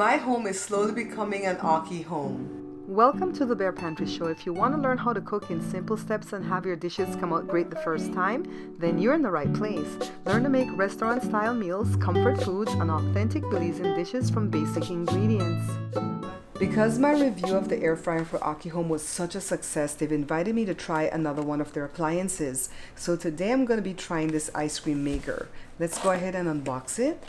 My home is slowly becoming an Aki home. Welcome to the Bear Pantry Show. If you want to learn how to cook in simple steps and have your dishes come out great the first time, then you're in the right place. Learn to make restaurant-style meals, comfort foods, and authentic Belizean dishes from basic ingredients. Because my review of the air fryer for Aki Home was such a success, they've invited me to try another one of their appliances. So today I'm going to be trying this ice cream maker. Let's go ahead and unbox it.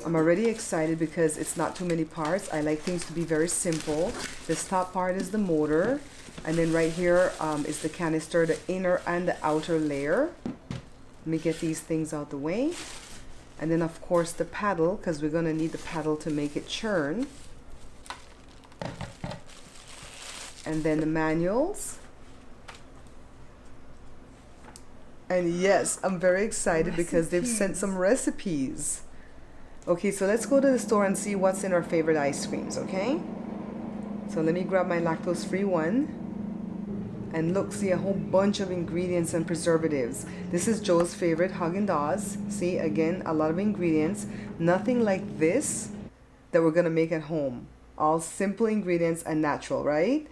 I'm already excited because it's not too many parts. I like things to be very simple. This top part is the motor, and then right here is the canister, the inner and the outer layer. Let me get these things out the way. And then of course the paddle, because we're going to need the paddle to make it churn. And then the manuals. And yes, I'm very excited because they've sent some recipes. Okay, so let's go to the store and see what's in our favorite ice creams, okay? So let me grab my lactose-free one. And look, see a whole bunch of ingredients and preservatives. This is Joe's favorite, Haagen-Dazs. See, again, a lot of ingredients. Nothing like this that we're gonna make at home. All simple ingredients and natural, right?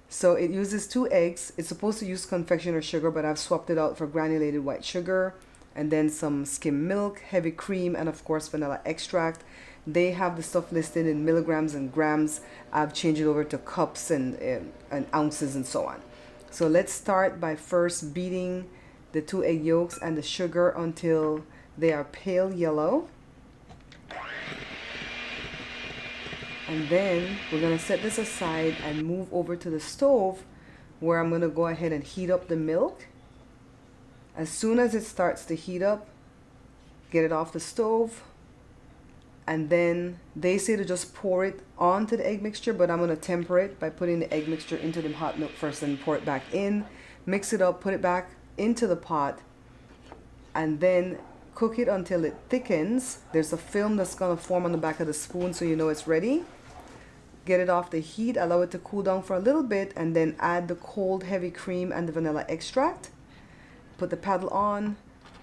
So it uses 2 eggs. It's supposed to use confectioner sugar, but I've swapped it out for granulated white sugar. And then some skim milk, heavy cream, and of course vanilla extract. They have the stuff listed in milligrams and grams. I've changed it over to cups and ounces and so on. So let's start by first beating the 2 egg yolks and the sugar until they are pale yellow. And then we're gonna set this aside and move over to the stove where I'm gonna go ahead and heat up the milk. As soon as it starts to heat up, get it off the stove, and then they say to just pour it onto the egg mixture, but I'm going to temper it by putting the egg mixture into the hot milk first and pour it back in, mix it up, put it back into the pot, and then cook it until it thickens. There's a film that's going to form on the back of the spoon so you know it's ready. Get it off the heat, allow it to cool down for a little bit, and then add the cold heavy cream and the vanilla extract. Put the paddle on,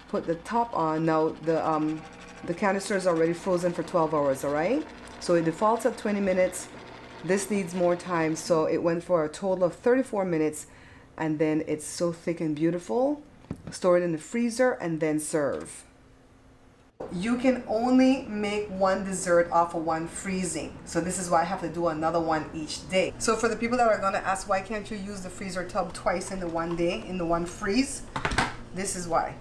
put the top on. Now the canister is already frozen for 12 hours, all right? So it defaults at 20 minutes. This needs more time, so it went for a total of 34 minutes, and then it's so thick and beautiful. Store it in the freezer and then serve. You can only make one dessert off of one freezing. So this is why I have to do another one each day. So for the people that are gonna ask, why can't you use the freezer tub twice in the one day, in the one freeze? This is why.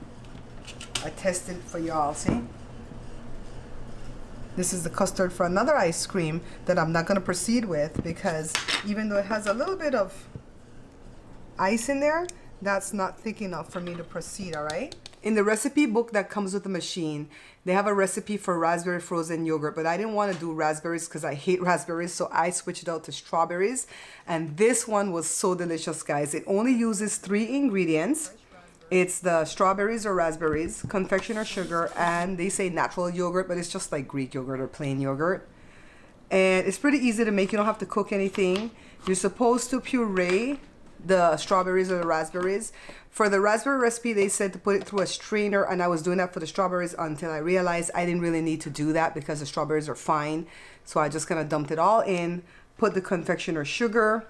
I tested it for y'all, see? This is the custard for another ice cream that I'm not gonna proceed with because even though it has a little bit of ice in there, that's not thick enough for me to proceed, all right? In the recipe book that comes with the machine, they have a recipe for raspberry frozen yogurt, but I didn't want to do raspberries because I hate raspberries, so I switched it out to strawberries. And this one was so delicious, guys. It only uses 3 ingredients. It's the strawberries or raspberries, confectioner sugar, and they say natural yogurt, but it's just like Greek yogurt or plain yogurt. And it's pretty easy to make. You don't have to cook anything. You're supposed to puree the strawberries or the raspberries. For the raspberry recipe, they said to put it through a strainer, and I was doing that for the strawberries until I realized I didn't really need to do that because the strawberries are fine. So I just kind of dumped it all in, put the confectioner sugar,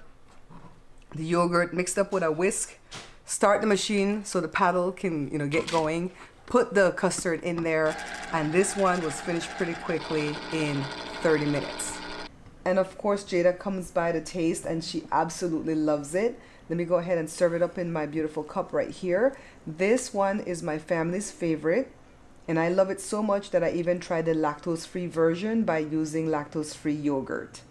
the yogurt, mixed up with a whisk, start the machine so the paddle can, get going, put the custard in there, and this one was finished pretty quickly in 30 minutes. And of course, Jada comes by to taste, and she absolutely loves it. Let me go ahead and serve it up in my beautiful cup right here. This one is my family's favorite, and I love it so much that I even tried the lactose-free version by using lactose-free yogurt.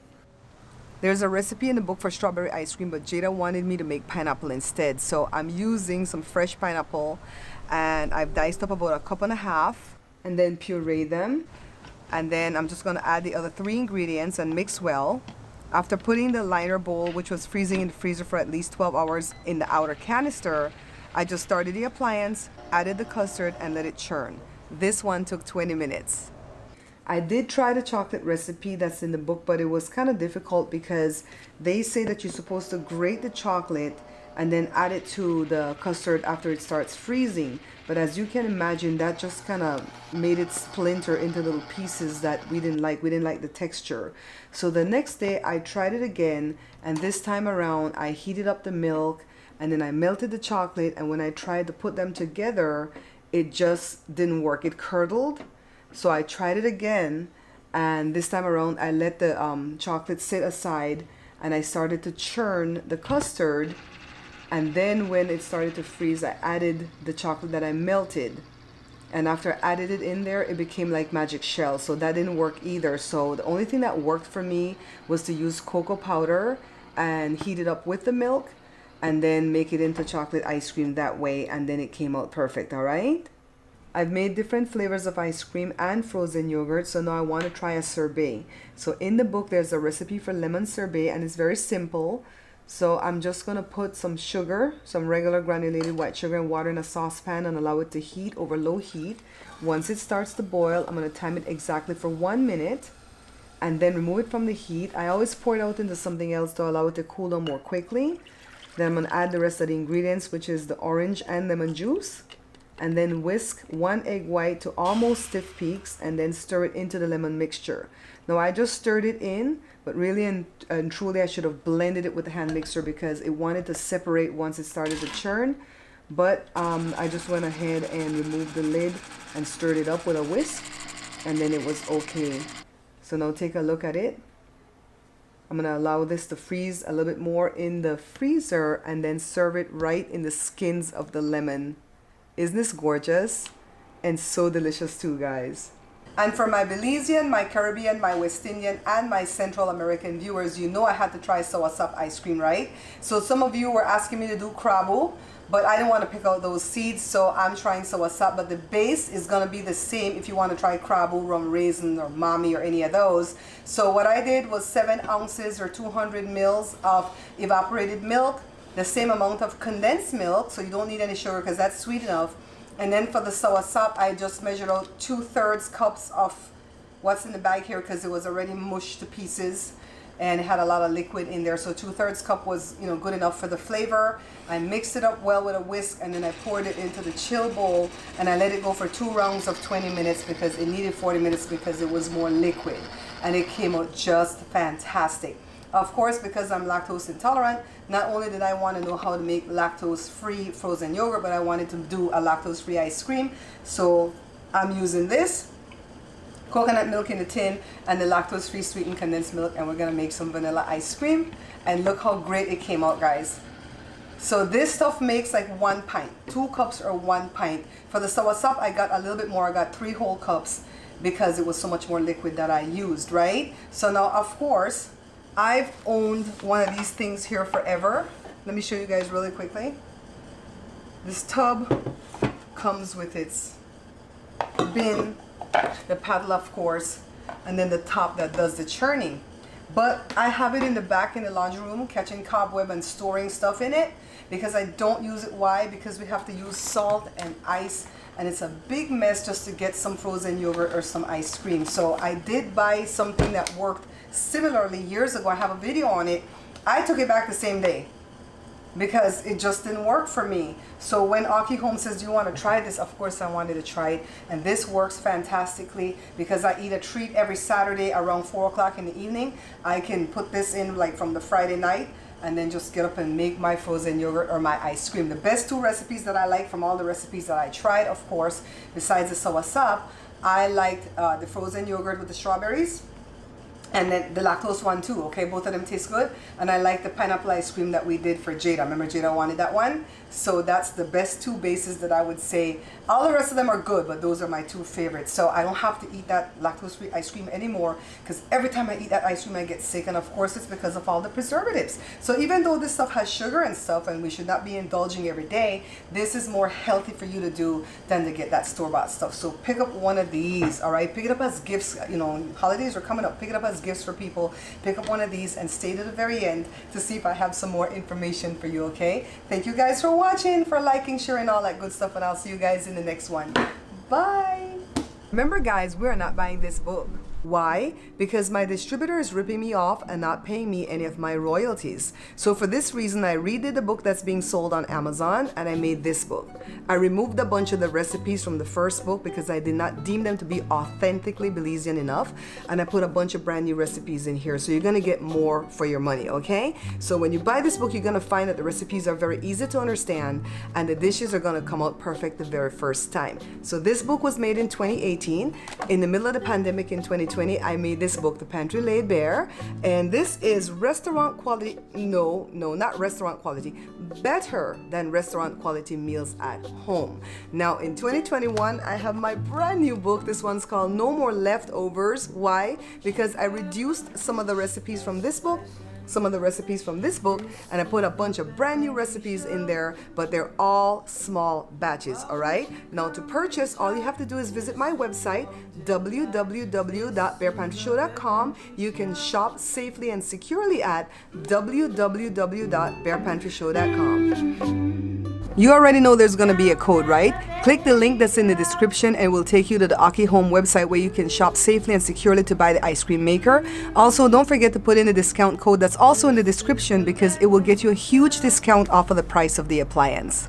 There's a recipe in the book for strawberry ice cream, but Jada wanted me to make pineapple instead. So I'm using some fresh pineapple, and I've diced up about 1.5 cups and then puree them. And then I'm just gonna add the other 3 ingredients and mix well. After putting the liner bowl, which was freezing in the freezer for at least 12 hours in the outer canister, I just started the appliance, added the custard, and let it churn. This one took 20 minutes. I did try the chocolate recipe that's in the book, but it was kind of difficult because they say that you're supposed to grate the chocolate and then add it to the custard after it starts freezing. But as you can imagine, that just kind of made it splinter into little pieces that we didn't like. We didn't like the texture. So the next day I tried it again, and this time around I heated up the milk and then I melted the chocolate, and when I tried to put them together, it just didn't work. It curdled. So I tried it again, and this time around I let the chocolate sit aside and I started to churn the custard. And then when it started to freeze, I added the chocolate that I melted. And after I added it in there, it became like magic shell. So that didn't work either. So the only thing that worked for me was to use cocoa powder and heat it up with the milk and then make it into chocolate ice cream that way. And then it came out perfect, all right? I've made different flavors of ice cream and frozen yogurt, so now I want to try a sorbet. So in the book, there's a recipe for lemon sorbet, and it's very simple. So I'm just going to put some sugar, some regular granulated white sugar and water in a saucepan and allow it to heat over low heat. Once it starts to boil, I'm going to time it exactly for 1 minute and then remove it from the heat. I always pour it out into something else to allow it to cool down more quickly. Then I'm going to add the rest of the ingredients, which is the orange and lemon juice. And then whisk 1 egg white to almost stiff peaks and then stir it into the lemon mixture. Now I just stirred it in, but really and truly I should have blended it with the hand mixer because it wanted to separate once it started to churn. But I just went ahead and removed the lid and stirred it up with a whisk, and then it was okay. So now take a look at it. I'm going to allow this to freeze a little bit more in the freezer and then serve it right in the skins of the lemon. Isn't this gorgeous? And so delicious too, guys. And for my Belizean, my Caribbean, my West Indian, and my Central American viewers, you know I had to try soursop ice cream, right? So some of you were asking me to do crabo, but I didn't want to pick out those seeds, so I'm trying soursop. But the base is going to be the same if you want to try crabo, rum raisin, or mommy, or any of those. So what I did was 7 ounces or 200 mils of evaporated milk, the same amount of condensed milk, so you don't need any sugar because that's sweet enough. And then for the soursop, I just measured out 2/3 cups of what's in the bag here because it was already mushed to pieces and it had a lot of liquid in there. So 2/3 cup was, you know, good enough for the flavor. I mixed it up well with a whisk, and then I poured it into the chill bowl and I let it go for 2 rounds of 20 minutes because it needed 40 minutes because it was more liquid, and it came out just fantastic. Of course, because I'm lactose intolerant, not only did I want to know how to make lactose-free frozen yogurt, but I wanted to do a lactose-free ice cream. So I'm using this coconut milk in the tin and the lactose-free sweetened condensed milk, and we're going to make some vanilla ice cream. And look how great it came out, guys. So this stuff makes like 1 pint, 2 cups or 1 pint. For the soursop, I got a little bit more. I got 3 whole cups because it was so much more liquid that I used, right? So now, of course, I've owned one of these things here forever. Let me show you guys really quickly. This tub comes with its bin, the paddle of course, and then the top that does the churning. But I have it in the back in the laundry room, catching cobweb and storing stuff in it because I don't use it. Why? Because we have to use salt and ice, and it's a big mess just to get some frozen yogurt or some ice cream. So I did buy something that worked similarly years ago. I have a video on it. I took it back the same day because it just didn't work for me. So when Aki Home says, do you want to try this? Of course I wanted to try it, and this works fantastically because I eat a treat every Saturday around 4 o'clock in the evening. I can put this in like from the Friday night and then just get up and make my frozen yogurt or my ice cream. The best 2 recipes that I like from all the recipes that I tried, of course, besides the soursop, I liked the frozen yogurt with the strawberries, and then the lactose one too, okay? Both of them taste good. And I like the pineapple ice cream that we did for Jada. Remember Jada wanted that one? So that's the best 2 bases that I would say. All the rest of them are good, but those are my 2 favorites. So I don't have to eat that lactose-free ice cream anymore because every time I eat that ice cream I get sick, and of course it's because of all the preservatives. So even though this stuff has sugar and stuff and we should not be indulging every day, this is more healthy for you to do than to get that store-bought stuff. So pick up one of these, all right? Pick it up as gifts. You know, holidays are coming up. Pick it up as gifts for people. Pick up one of these and stay to the very end to see if I have some more information for you, okay? Thank you guys for watching, for liking, sharing, all that good stuff, and I'll see you guys in the next one. Bye. Remember guys, we're not buying this book. Why? Because my distributor is ripping me off and not paying me any of my royalties. So for this reason, I redid the book that's being sold on Amazon and I made this book. I removed a bunch of the recipes from the first book because I did not deem them to be authentically Belizean enough, and I put a bunch of brand new recipes in here. So you're gonna get more for your money, okay? So when you buy this book, you're gonna find that the recipes are very easy to understand and the dishes are gonna come out perfect the very first time. So this book was made in 2018. In the middle of the pandemic in 2020, I made this book, The Pantry Laid Bare, and this is restaurant quality, no, not restaurant quality, better than restaurant quality meals at home. Now in 2021, I have my brand new book. This one's called No More Leftovers. Why? Because I reduced some of the recipes from this book, and I put a bunch of brand new recipes in there, but they're all small batches, all right? Now to purchase, all you have to do is visit my website, www.bearpantryshow.com. You can shop safely and securely at www.bearpantryshow.com. You already know there's going to be a code, right? Click the link that's in the description and it will take you to the Aki Home website where you can shop safely and securely to buy the ice cream maker. Also, don't forget to put in the discount code that's also in the description because it will get you a huge discount off of the price of the appliance.